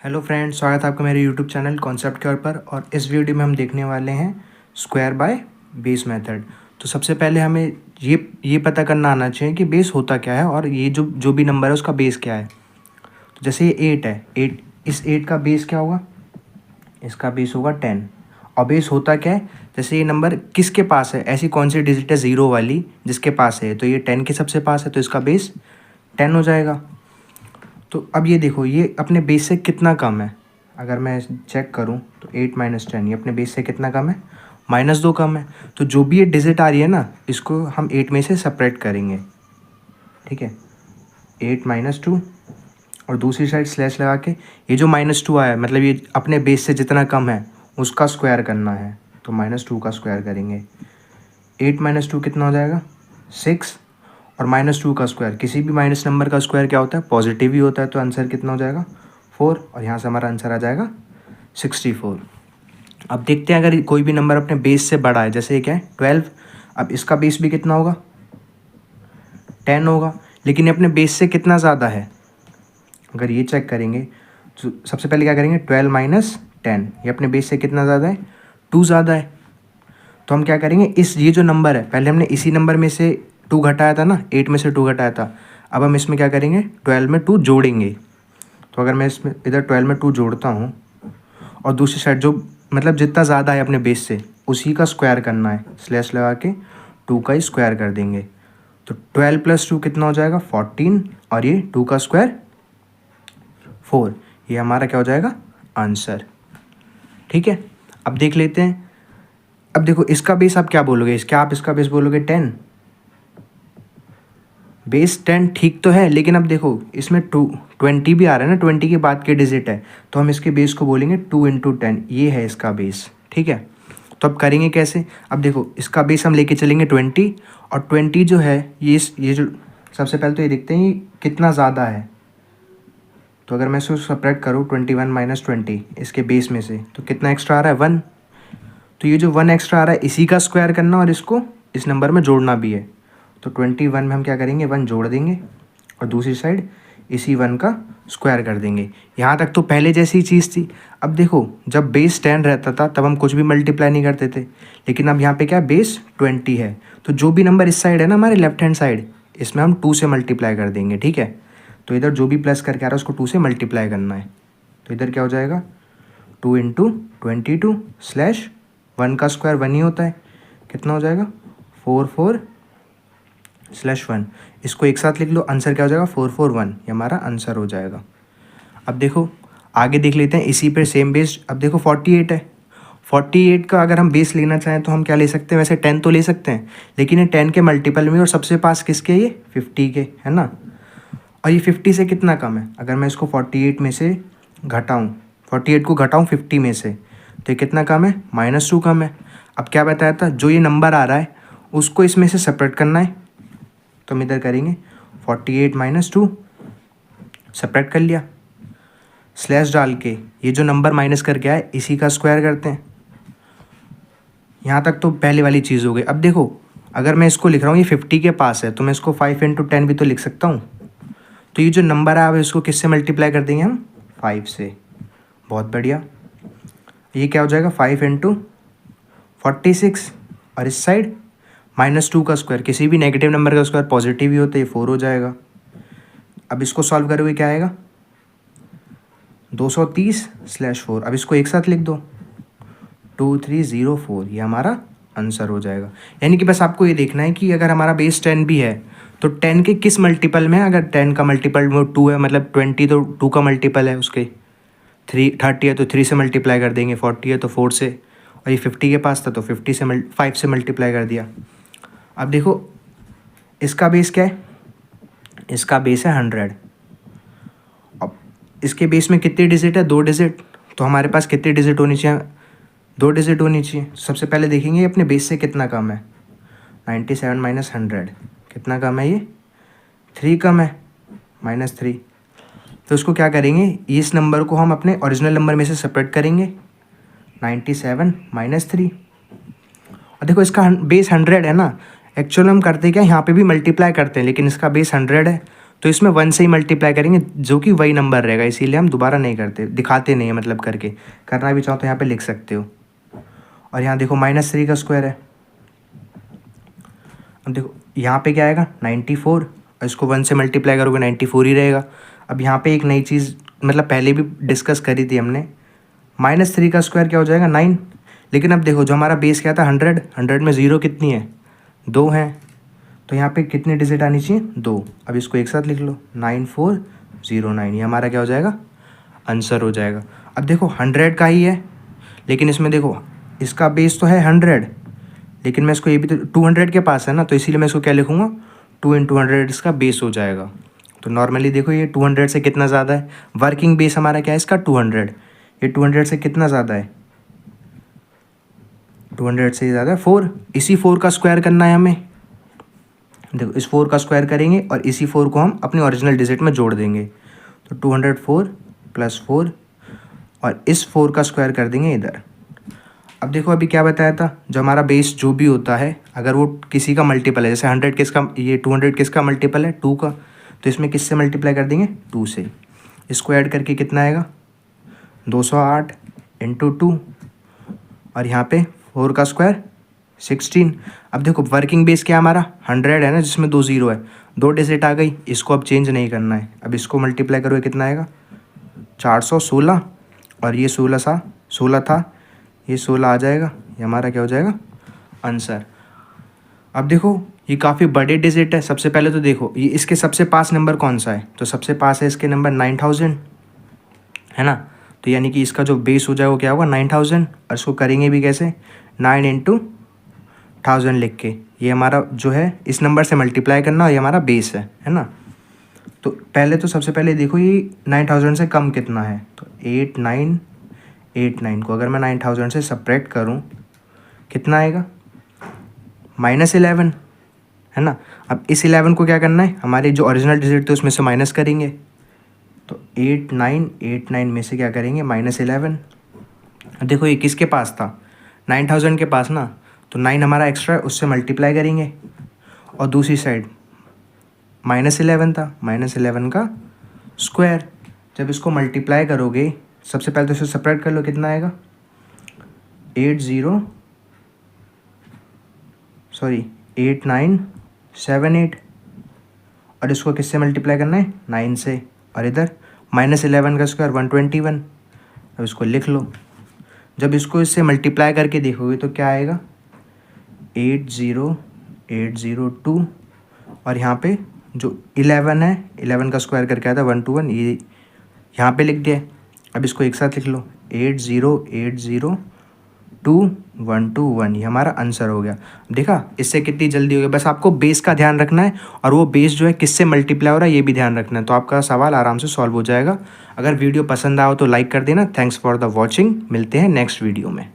Hello friends, स्वागत है आपका मेरे यूट्यूब चैनल कॉन्सेप्ट क्योर पर। और इस वीडियो में हम देखने वाले हैं स्क्वायर बाय बेस मेथड। तो सबसे पहले हमें ये पता करना आना चाहिए कि बेस होता क्या है और ये जो भी नंबर है उसका बेस क्या है। तो जैसे ये 8 है, 8 इस 8 का बेस क्या होगा? इसका बेस होगा 10। और बेस होता क्या है? जैसे ये नंबर किसके पास है, ऐसी कौन सी डिजिट है ज़ीरो वाली जिसके पास है, तो ये 10 के सबसे पास है तो इसका बेस 10 हो जाएगा। तो अब ये देखो, ये अपने बेस से कितना कम है। अगर मैं चेक करूं तो 8 माइनस 10 ये अपने बेस से कितना कम है? -2 कम है। तो जो भी ये डिजिट आ रही है ना, इसको हम 8 में से सेपरेट करेंगे। ठीक है, 8 माइनस 2 और दूसरी साइड स्लैश लगा के ये जो -2 आया मतलब ये अपने बेस से जितना कम है उसका स्क्वायर करना है। तो -2 का स्क्वायर करेंगे। 8 माइनस 2 कितना हो जाएगा? 6। और -2 का स्क्वायर, किसी भी माइनस नंबर का स्क्वायर क्या होता है? पॉजिटिव ही होता है। तो आंसर कितना हो जाएगा? 4। और यहाँ से हमारा आंसर आ जाएगा 64। अब देखते हैं अगर कोई भी नंबर अपने बेस से बड़ा है, जैसे ये क्या है 12। अब इसका बेस भी कितना होगा? 10 होगा। लेकिन ये अपने बेस से कितना ज़्यादा है? अगर ये चेक करेंगे तो सबसे पहले क्या करेंगे? 12 माइनस 10 ये अपने बेस से कितना ज़्यादा है? 2 ज़्यादा है। तो हम क्या करेंगे, ये जो नंबर है पहले हमने इसी नंबर में से 2 घटाया था ना, 8 में से 2 घटाया था। अब हम इसमें क्या करेंगे? 12 में 2 जोड़ेंगे। तो अगर मैं इसमें इधर 12 में 2 जोड़ता हूँ और दूसरी साइड जो मतलब जितना ज़्यादा है अपने बेस से उसी का स्क्वायर करना है, स्लैश लगा के 2 का ही स्क्वायर कर देंगे। तो 12 प्लस 2 कितना हो जाएगा? 14। और ये 2 का स्क्वायर 4। ये हमारा क्या हो जाएगा? आंसर। ठीक है, अब देख लेते हैं। अब देखो इसका बेस आप क्या बोलोगे? क्या आप इसका बेस बोलोगे 10? बेस 10 ठीक तो है, लेकिन अब देखो इसमें 20 भी आ रहा है ना, 20 के बाद के डिजिट है, तो हम इसके बेस को बोलेंगे 2 इंटू 10। ये है इसका बेस। ठीक है, तो अब करेंगे कैसे? अब देखो इसका बेस हम लेके चलेंगे 20। और 20 जो है ये जो सबसे पहले तो ये देखते हैं ये कितना ज़्यादा है। तो अगर मैं इसको सब्ट्रैक्ट करूँ 21 माइनस 20 इसके बेस में से, तो कितना एक्स्ट्रा आ रहा है? 1। तो ये जो 1 एक्स्ट्रा आ रहा है इसी का स्क्वायर करना और इसको इस नंबर में जोड़ना भी है। तो 21 में हम क्या करेंगे? 1 जोड़ देंगे और दूसरी साइड इसी 1 का स्क्वायर कर देंगे। यहाँ तक तो पहले जैसी चीज़ थी। अब देखो जब बेस 10 रहता था तब हम कुछ भी मल्टीप्लाई नहीं करते थे, लेकिन अब यहाँ पे क्या बेस 20 है। तो जो भी नंबर इस साइड है ना, हमारे लेफ्ट हैंड साइड, इसमें हम 2 से मल्टीप्लाई कर देंगे। ठीक है, तो इधर जो भी प्लस करके आ रहा है उसको 2 से मल्टीप्लाई करना है। तो इधर क्या हो जाएगा? 2 इंटू 22 स्लैश 1 का स्क्वायर 1 ही होता है। कितना हो जाएगा? 4 स्लैश 1। इसको एक साथ लिख लो, आंसर क्या हो जाएगा? 441। ये हमारा आंसर हो जाएगा। अब देखो आगे देख लेते हैं इसी पे सेम बेस। अब देखो 48 है। 48 का अगर हम बेस लेना चाहें तो हम क्या ले सकते हैं? वैसे 10 तो ले सकते हैं, लेकिन ये 10 के मल्टीपल में और सबसे पास किसके? ये 50 के है ना। और ये 50 से कितना कम है? अगर मैं इसको 48 में से घटाऊँ, 48 को घटाऊँ 50 में से, तो ये कितना कम है? -2 कम है। अब क्या बताया था? जो ये नंबर आ रहा है उसको इसमें से सेपरेट करना है। तो हम इधर करेंगे 48 माइनस 2, सेपरेट कर लिया, स्लैश डाल के ये जो नंबर माइनस करके आए इसी का स्क्वायर करते हैं। यहाँ तक तो पहले वाली चीज़ हो गई। अब देखो अगर मैं इसको लिख रहा हूँ ये 50 के पास है, तो मैं इसको 5 इंटू 10 भी तो लिख सकता हूँ। तो ये जो नंबर है अब इसको किससे मल्टीप्लाई कर देंगे हम? 5 से। बहुत बढ़िया। ये क्या हो जाएगा? 5 इंटू 46। और इस साइड -2 का स्क्वायर, किसी भी नेगेटिव नंबर का स्क्वायर पॉजिटिव ही होता है, ये 4 हो जाएगा। अब इसको सॉल्व करोगे क्या आएगा? 230 स्लैश 4। अब इसको एक साथ लिख दो 2304। ये हमारा आंसर हो जाएगा। यानी कि बस आपको ये देखना है कि अगर हमारा बेस 10 भी है तो 10 के किस मल्टीपल में है। अगर 10 का मल्टीपल में 2 है, मतलब 20 तो 2 का मल्टीपल है, उसके 30 है तो 3 से मल्टीप्लाई कर देंगे, 40 है तो 4 से, और ये 50 के पास था तो 5 से मल्टीप्लाई कर दिया। अब देखो इसका बेस क्या है? इसका बेस है 100। अब इसके बेस में कितने डिजिट है? 2 डिजिट। तो हमारे पास कितने डिजिट होनी चाहिए? 2 डिजिट होनी चाहिए। सबसे पहले देखेंगे अपने बेस से कितना कम है। 97 माइनस 100 कितना कम है? ये 3 कम है, -3। तो इसको क्या करेंगे? इस नंबर को हम अपने ओरिजिनल नंबर में से सेपरेट करेंगे। 97 माइनस 3। और देखो इसका बेस 100 है ना। एक्चुअल हम करते क्या, यहाँ पे भी मल्टीप्लाई करते हैं, लेकिन इसका बेस 100 है तो इसमें 1 से ही मल्टीप्लाई करेंगे जो कि वही नंबर रहेगा, इसीलिए हम दोबारा नहीं करते, दिखाते नहीं है मतलब करके। करना भी चाहो तो यहाँ पे लिख सकते हो। और यहाँ देखो -3 का स्क्वायर है। अब देखो यहाँ पे क्या आएगा 94, और इसको 1 से मल्टीप्लाई करोगे 94 ही रहेगा। अब यहाँ पे एक नई चीज़ मतलब पहले भी डिस्कस करी थी हमने, -3 का स्क्वायर क्या हो जाएगा 9। लेकिन अब देखो जो हमारा बेस क्या था 100, 100 में 0 कितनी है 2 है, तो यहाँ पे कितनी डिजिट आनी चाहिए 2। अब इसको एक साथ लिख लो 9409, ये हमारा क्या हो जाएगा आंसर हो जाएगा। अब देखो 100 का ही है, लेकिन इसमें देखो इसका बेस तो है 100, लेकिन मैं इसको ये भी तो 200 के पास है ना, तो इसीलिए मैं इसको क्या लिखूँगा 2 × 100 इसका बेस हो जाएगा। तो नॉर्मली देखो ये 200 से कितना ज़्यादा है, वर्किंग बेस हमारा क्या है इसका 200, ये 200 से कितना ज़्यादा है 200 से ज़्यादा है 4। इसी 4 का स्क्वायर करना है हमें। देखो इस 4 का स्क्वायर करेंगे और इसी 4 को हम अपनी ओरिजिनल डिजिट में जोड़ देंगे, तो 204 + 4 और इस 4 का स्क्वायर कर देंगे इधर। अब देखो अभी क्या बताया था, जो हमारा बेस जो भी होता है अगर वो किसी का मल्टीपल है, जैसे 100 किसका, ये 200 किसका मल्टीपल है 2 का, तो इसमें किससे मल्टीप्लाई कर देंगे 2 से। इसको ऐड करके कितना आएगा 208 × 2, और यहाँ पे 4 का स्क्वायर 16। अब देखो वर्किंग बेस क्या हमारा 100 है ना, जिसमें 2 0 है, 2 डिजिट आ गई, इसको अब चेंज नहीं करना है। अब इसको मल्टीप्लाई करोगे कितना आएगा 416, और ये 16 था, ये 16 आ जाएगा, ये हमारा क्या हो जाएगा आंसर। अब देखो ये काफ़ी बड़े डिजिट है। सबसे पहले तो देखो ये इसके सबसे पास नंबर कौन सा है, तो सबसे पास है इसके नंबर 9000 है ना, तो यानी कि इसका जो बेस हो जाएगा वो क्या होगा 9000। और इसको करेंगे भी कैसे 9 × 1000 लिख के, ये हमारा जो है इस नंबर से मल्टीप्लाई करना, और ये हमारा बेस है ना। तो पहले तो सबसे पहले देखो ये 9000 से कम कितना है, तो 8989 को अगर मैं 9000 से सब्ट्रैक्ट करूं कितना आएगा -11 है ना। अब इस 11 को क्या करना है, हमारे जो ओरिजिनल डिजिट थे उसमें से माइनस करेंगे, तो 8989 में से क्या करेंगे -11। देखो ये किसके पास था 9000 के पास ना, तो 9 हमारा एक्स्ट्रा है उससे मल्टीप्लाई करेंगे, और दूसरी साइड -11 था, -11 का स्क्वायर। जब इसको मल्टीप्लाई करोगे सबसे पहले तो इसे सेपरेट कर लो, कितना आएगा 8978, और इसको किससे मल्टीप्लाई करना है 9 से, और इधर -11 का स्क्वायर 121। अब इसको लिख लो, जब इसको इससे मल्टीप्लाई करके देखोगे तो क्या आएगा 80802, और यहाँ पे जो 11 है 11 का स्क्वायर करके आया था 121, ये यहाँ पे लिख दिया। अब इसको एक साथ लिख लो 80802.121, ये हमारा आंसर हो गया। देखा इससे कितनी जल्दी हो गया। बस आपको बेस का ध्यान रखना है, और वो बेस जो है किससे मल्टीप्लाई हो रहा है ये भी ध्यान रखना है, तो आपका सवाल आराम से सॉल्व हो जाएगा। अगर वीडियो पसंद आओ तो लाइक कर देना। थैंक्स फॉर द वॉचिंग, मिलते हैं नेक्स्ट वीडियो में।